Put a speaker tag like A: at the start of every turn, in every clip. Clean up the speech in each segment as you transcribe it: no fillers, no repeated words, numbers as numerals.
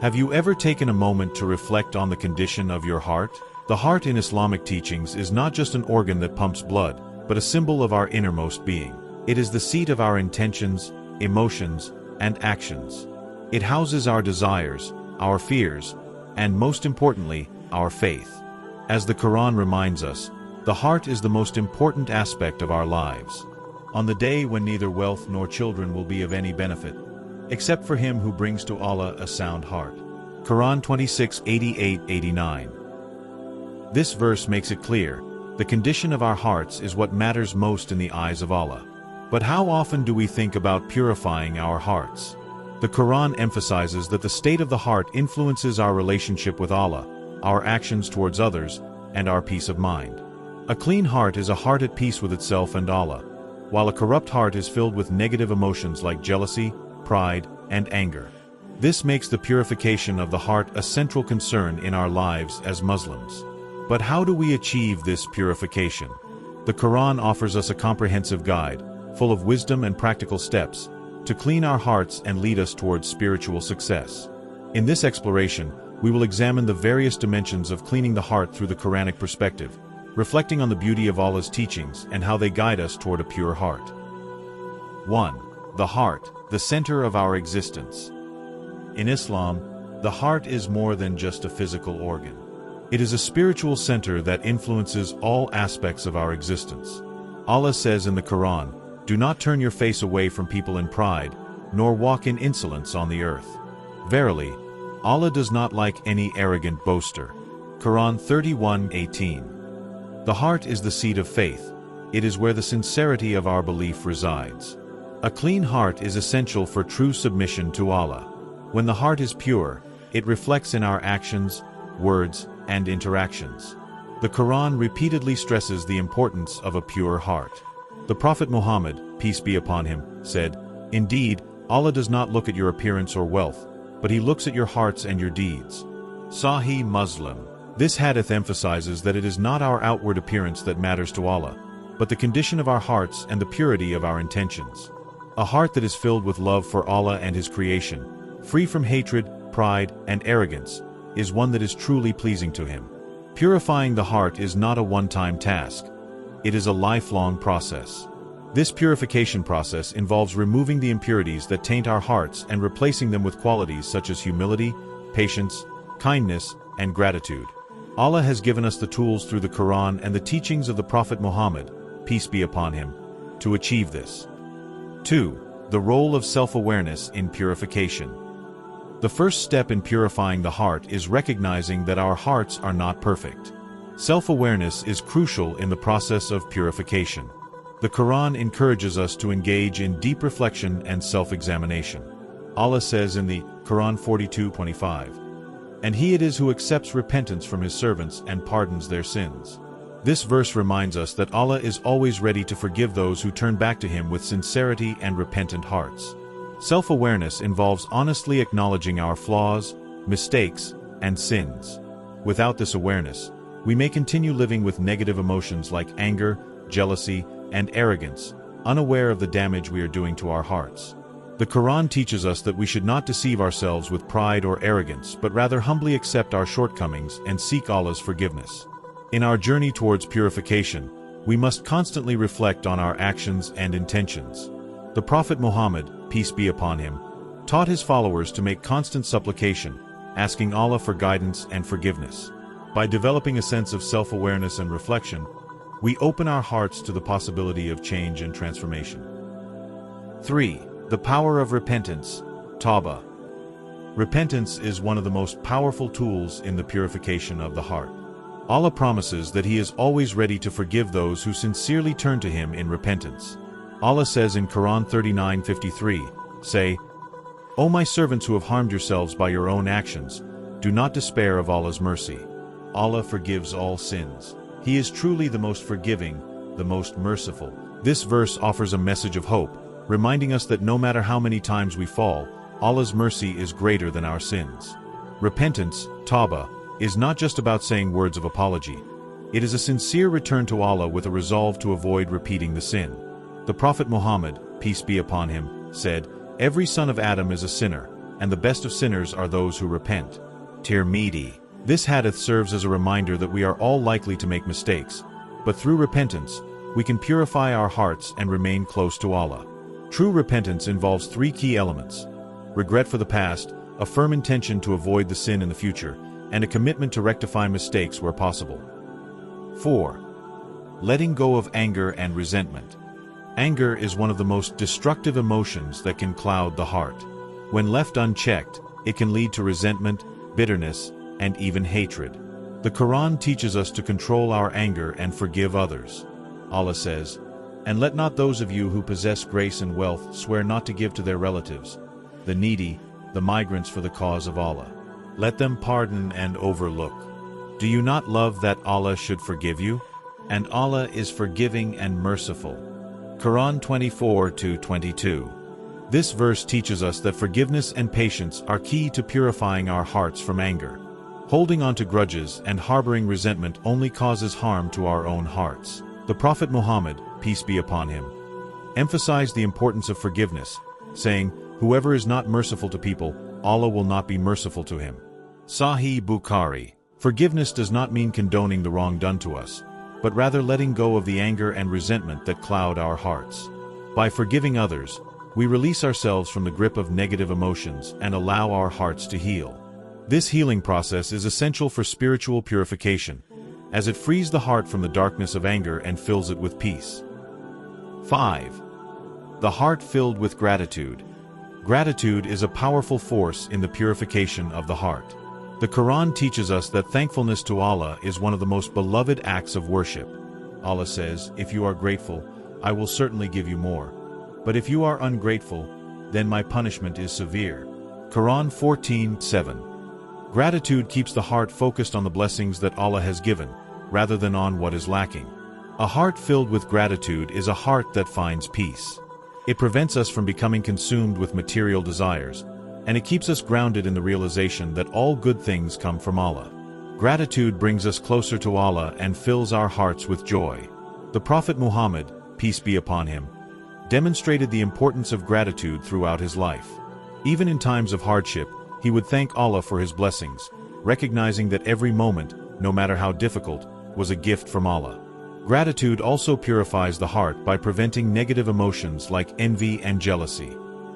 A: Have you ever taken a moment to reflect on the condition of your heart? The heart in Islamic teachings is not just an organ that pumps blood, but a symbol of our innermost being. It is the seat of our intentions, emotions, and actions. It houses our desires, our fears, and most importantly, our faith. As the Quran reminds us, the heart is the most important aspect of our lives. On the day when neither wealth nor children will be of any benefit, except for him who brings to Allah a sound heart. Quran 26:88-89. This verse makes it clear, the condition of our hearts is what matters most in the eyes of Allah. But how often do we think about purifying our hearts? The Quran emphasizes that the state of the heart influences our relationship with Allah, our actions towards others, and our peace of mind. A clean heart is a heart at peace with itself and Allah, while a corrupt heart is filled with negative emotions like jealousy, pride, and anger. This makes the purification of the heart a central concern in our lives as Muslims. But how do we achieve this purification? The Quran offers us a comprehensive guide, full of wisdom and practical steps, to clean our hearts and lead us towards spiritual success. In this exploration, we will examine the various dimensions of cleaning the heart through the Quranic perspective, reflecting on the beauty of Allah's teachings and how they guide us toward a pure heart. 1. The heart, the center of our existence. In Islam, the heart is more than just a physical organ. It is a spiritual center that influences all aspects of our existence. Allah says in the Quran, "Do not turn your face away from people in pride, nor walk in insolence on the earth. Verily, Allah does not like any arrogant boaster." Quran 31:18. The heart is the seat of faith. It is where the sincerity of our belief resides. A clean heart is essential for true submission to Allah. When the heart is pure, it reflects in our actions, words, and interactions. The Quran repeatedly stresses the importance of a pure heart. The Prophet Muhammad, peace be upon him, said, "Indeed, Allah does not look at your appearance or wealth, but He looks at your hearts and your deeds." Sahih Muslim. This hadith emphasizes that it is not our outward appearance that matters to Allah, but the condition of our hearts and the purity of our intentions. A heart that is filled with love for Allah and His creation, free from hatred, pride, and arrogance, is one that is truly pleasing to Him. Purifying the heart is not a one-time task. It is a lifelong process. This purification process involves removing the impurities that taint our hearts and replacing them with qualities such as humility, patience, kindness, and gratitude. Allah has given us the tools through the Quran and the teachings of the Prophet Muhammad, peace be upon him, to achieve this. 2. The role of self-awareness in purification. The first step in purifying the heart is recognizing that our hearts are not perfect. Self-awareness is crucial in the process of purification. The Quran encourages us to engage in deep reflection and self-examination. Allah says in the Quran 42:25, "And He it is who accepts repentance from His servants and pardons their sins." This verse reminds us that Allah is always ready to forgive those who turn back to Him with sincerity and repentant hearts. Self-awareness involves honestly acknowledging our flaws, mistakes, and sins. Without this awareness, we may continue living with negative emotions like anger, jealousy, and arrogance, unaware of the damage we are doing to our hearts. The Quran teaches us that we should not deceive ourselves with pride or arrogance, but rather humbly accept our shortcomings and seek Allah's forgiveness. In our journey towards purification, we must constantly reflect on our actions and intentions. The Prophet Muhammad, peace be upon him, taught his followers to make constant supplication, asking Allah for guidance and forgiveness. By developing a sense of self-awareness and reflection, we open our hearts to the possibility of change and transformation. 3. The power of repentance, Tawbah. Repentance is one of the most powerful tools in the purification of the heart. Allah promises that He is always ready to forgive those who sincerely turn to Him in repentance. Allah says in Quran 39:53, "Say, O my servants who have harmed yourselves by your own actions, do not despair of Allah's mercy. Allah forgives all sins. He is truly the most forgiving, the most merciful." This verse offers a message of hope, reminding us that no matter how many times we fall, Allah's mercy is greater than our sins. Repentance, Tawbah, is not just about saying words of apology. It is a sincere return to Allah with a resolve to avoid repeating the sin. The Prophet Muhammad, peace be upon him, said, "Every son of Adam is a sinner, and the best of sinners are those who repent. Tirmidhi. This hadith serves as a reminder that we are all likely to make mistakes, but through repentance, we can purify our hearts and remain close to Allah. True repentance involves three key elements: regret for the past, a firm intention to avoid the sin in the future, and a commitment to rectify mistakes where possible. 4. Letting go of anger and resentment. Anger is one of the most destructive emotions that can cloud the heart. When left unchecked, it can lead to resentment, bitterness, and even hatred. The Quran teaches us to control our anger and forgive others. Allah says, "And let not those of you who possess grace and wealth swear not to give to their relatives, the needy, the migrants for the cause of Allah. Let them pardon and overlook. Do you not love that Allah should forgive you? And Allah is forgiving and merciful." Quran 24:22. This verse teaches us that forgiveness and patience are key to purifying our hearts from anger. Holding on to grudges and harboring resentment only causes harm to our own hearts. The Prophet Muhammad, peace be upon him, emphasized the importance of forgiveness, saying, "Whoever is not merciful to people, Allah will not be merciful to him." Sahih Bukhari. Forgiveness does not mean condoning the wrong done to us, but rather letting go of the anger and resentment that cloud our hearts. By forgiving others, we release ourselves from the grip of negative emotions and allow our hearts to heal. This healing process is essential for spiritual purification, as it frees the heart from the darkness of anger and fills it with peace. 5. The heart filled with gratitude. Gratitude is a powerful force in the purification of the heart. The Quran teaches us that thankfulness to Allah is one of the most beloved acts of worship. Allah says, "If you are grateful, I will certainly give you more. But if you are ungrateful, then my punishment is severe." Quran 14:7. Gratitude keeps the heart focused on the blessings that Allah has given, rather than on what is lacking. A heart filled with gratitude is a heart that finds peace. It prevents us from becoming consumed with material desires, and it keeps us grounded in the realization that all good things come from Allah. Gratitude brings us closer to Allah and fills our hearts with joy. The Prophet Muhammad, peace be upon him, demonstrated the importance of gratitude throughout his life. Even in times of hardship, he would thank Allah for his blessings, recognizing that every moment, no matter how difficult, was a gift from Allah. Gratitude also purifies the heart by preventing negative emotions like envy and jealousy.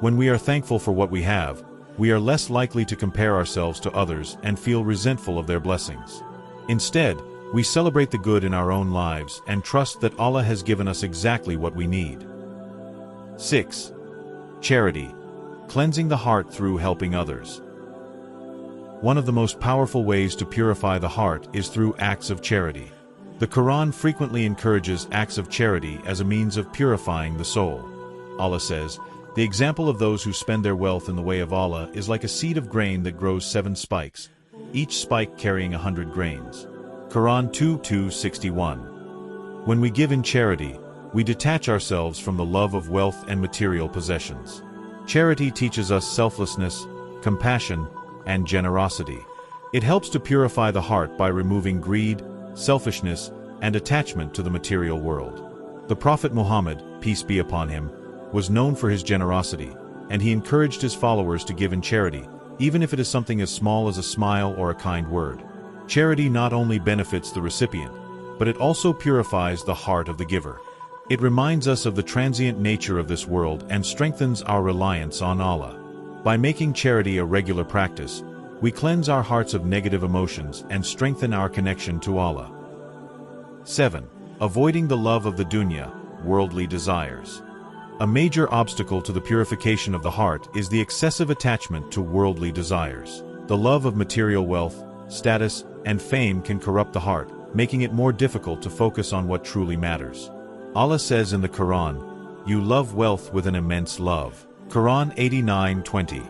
A: When we are thankful for what we have, we are less likely to compare ourselves to others and feel resentful of their blessings. Instead, we celebrate the good in our own lives and trust that Allah has given us exactly what we need. 6. Charity. Cleansing the heart through helping others. One of the most powerful ways to purify the heart is through acts of charity. The Quran frequently encourages acts of charity as a means of purifying the soul. Allah says, "The example of those who spend their wealth in the way of Allah is like a seed of grain that grows 7 spikes, each spike carrying 100 grains." Quran 2:61. When we give in charity, we detach ourselves from the love of wealth and material possessions. Charity teaches us selflessness, compassion, and generosity. It helps to purify the heart by removing greed, selfishness, and attachment to the material world. The Prophet Muhammad, peace be upon him, was known for his generosity, and he encouraged his followers to give in charity, even if it is something as small as a smile or a kind word. Charity not only benefits the recipient, but it also purifies the heart of the giver. It reminds us of the transient nature of this world and strengthens our reliance on Allah. By making charity a regular practice, we cleanse our hearts of negative emotions and strengthen our connection to Allah. 7. Avoiding the love of the dunya, worldly desires. A major obstacle to the purification of the heart is the excessive attachment to worldly desires. The love of material wealth, status, and fame can corrupt the heart, making it more difficult to focus on what truly matters. Allah says in the Quran, "You love wealth with an immense love." Quran 89:20.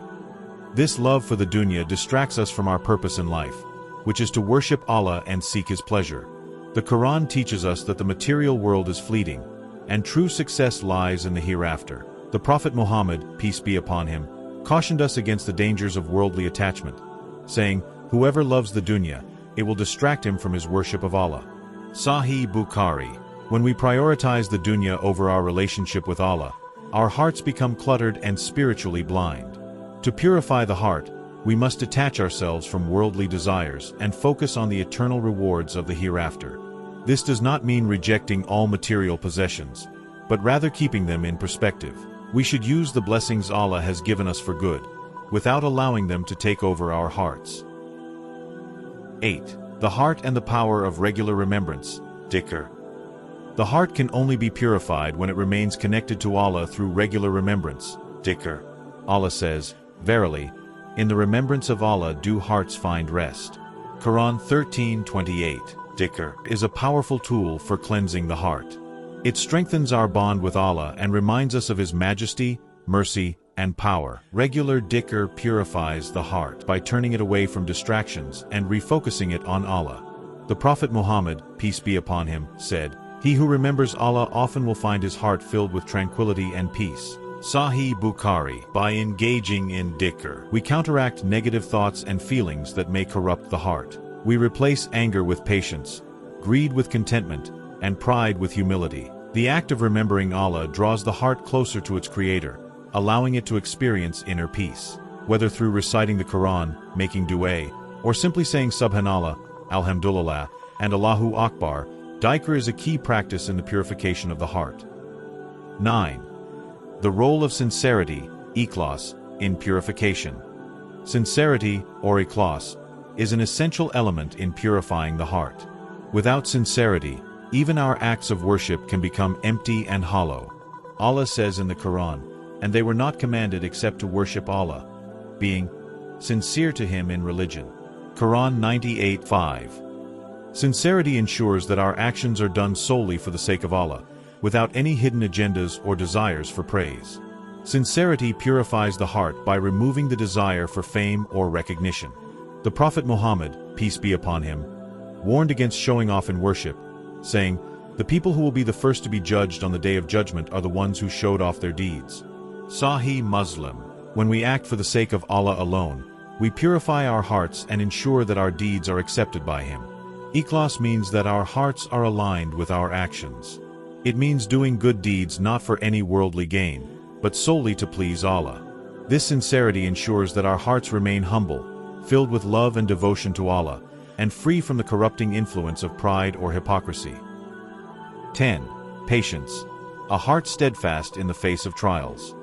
A: This love for the dunya distracts us from our purpose in life, which is to worship Allah and seek His pleasure. The Quran teaches us that the material world is fleeting, and true success lies in the hereafter. The Prophet Muhammad, peace be upon him, cautioned us against the dangers of worldly attachment, saying, "Whoever loves the dunya, it will distract him from his worship of Allah." Sahih Bukhari. When we prioritize the dunya over our relationship with Allah, our hearts become cluttered and spiritually blind. To purify the heart, we must detach ourselves from worldly desires and focus on the eternal rewards of the hereafter. This does not mean rejecting all material possessions, but rather keeping them in perspective. We should use the blessings Allah has given us for good, without allowing them to take over our hearts. 8. The heart and the power of regular remembrance, dhikr. The heart can only be purified when it remains connected to Allah through regular remembrance, dhikr. Allah says, "Verily, in the remembrance of Allah do hearts find rest." Quran 13:28. Dhikr is a powerful tool for cleansing the heart. It strengthens our bond with Allah and reminds us of His majesty, mercy, and power. Regular dhikr purifies the heart by turning it away from distractions and refocusing it on Allah. The Prophet Muhammad, peace be upon him, said, "He who remembers Allah often will find his heart filled with tranquility and peace." Sahih Bukhari. By engaging in dhikr, we counteract negative thoughts and feelings that may corrupt the heart. We replace anger with patience, greed with contentment, and pride with humility. The act of remembering Allah draws the heart closer to its Creator, allowing it to experience inner peace. Whether through reciting the Quran, making dua, or simply saying Subhanallah, Alhamdulillah, and Allahu Akbar, dhikr is a key practice in the purification of the heart. 9. The role of sincerity, ikhlas, in purification. Sincerity, or ikhlas, is an essential element in purifying the heart. Without sincerity, even our acts of worship can become empty and hollow. Allah says in the Quran, "And they were not commanded except to worship Allah, being sincere to Him in religion." Quran 98:5. Sincerity ensures that our actions are done solely for the sake of Allah, without any hidden agendas or desires for praise. Sincerity purifies the heart by removing the desire for fame or recognition. The Prophet Muhammad, peace be upon him, warned against showing off in worship, saying, "The people who will be the first to be judged on the Day of Judgment are the ones who showed off their deeds." Sahih Muslim. When we act for the sake of Allah alone, we purify our hearts and ensure that our deeds are accepted by Him. Ikhlas means that our hearts are aligned with our actions. It means doing good deeds not for any worldly gain, but solely to please Allah. This sincerity ensures that our hearts remain humble, filled with love and devotion to Allah, and free from the corrupting influence of pride or hypocrisy. 10. Patience. A heart steadfast in the face of trials.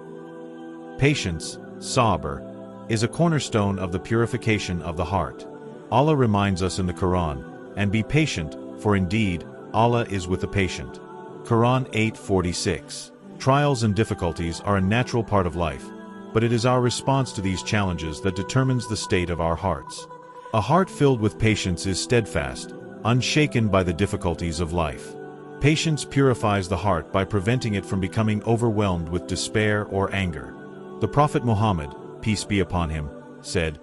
A: Patience, sabr, is a cornerstone of the purification of the heart. Allah reminds us in the Quran, "And be patient, for indeed, Allah is with the patient." Quran 8:46. Trials and difficulties are a natural part of life, but it is our response to these challenges that determines the state of our hearts. A heart filled with patience is steadfast, unshaken by the difficulties of life. Patience purifies the heart by preventing it from becoming overwhelmed with despair or anger. The Prophet Muhammad, peace be upon him, said,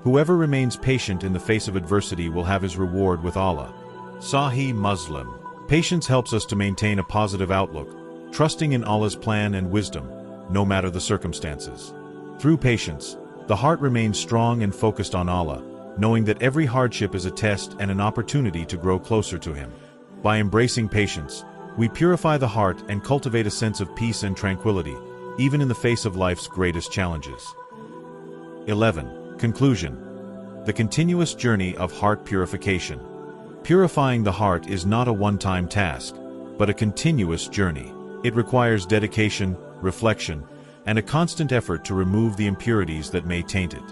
A: "Whoever remains patient in the face of adversity will have his reward with Allah." Sahih Muslim. Patience helps us to maintain a positive outlook, trusting in Allah's plan and wisdom, no matter the circumstances. Through patience, the heart remains strong and focused on Allah, knowing that every hardship is a test and an opportunity to grow closer to Him. By embracing patience, we purify the heart and cultivate a sense of peace and tranquility, even in the face of life's greatest challenges. 11. Conclusion. The continuous journey of heart purification. Purifying the heart is not a one-time task, but a continuous journey. It requires dedication, reflection, and a constant effort to remove the impurities that may taint it.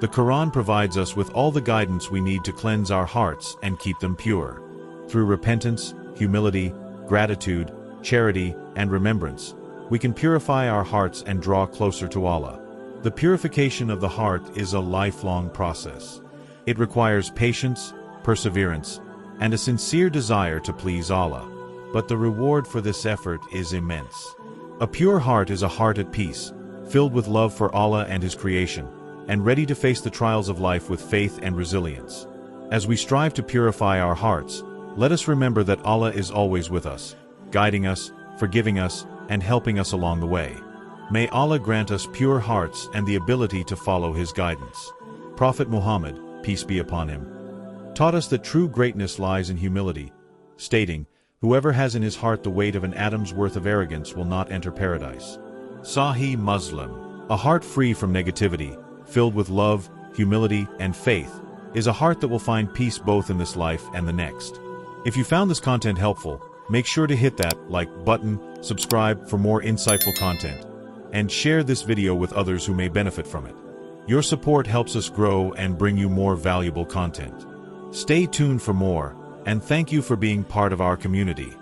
A: The Quran provides us with all the guidance we need to cleanse our hearts and keep them pure. Through repentance, humility, gratitude, charity, and remembrance, we can purify our hearts and draw closer to Allah. The purification of the heart is a lifelong process. It requires patience, perseverance, and a sincere desire to please Allah. But the reward for this effort is immense. A pure heart is a heart at peace, filled with love for Allah and His creation, and ready to face the trials of life with faith and resilience. As we strive to purify our hearts, let us remember that Allah is always with us, guiding us, forgiving us, and helping us along the way. May Allah grant us pure hearts and the ability to follow His guidance. Prophet Muhammad, peace be upon him, taught us that true greatness lies in humility, stating, "Whoever has in his heart the weight of an atom's worth of arrogance will not enter paradise." Sahih Muslim. A heart free from negativity, filled with love, humility, and faith, is a heart that will find peace both in this life and the next. If you found this content helpful, make sure to hit that like button, subscribe for more insightful content, and share this video with others who may benefit from it. Your support helps us grow and bring you more valuable content. Stay tuned for more, and thank you for being part of our community.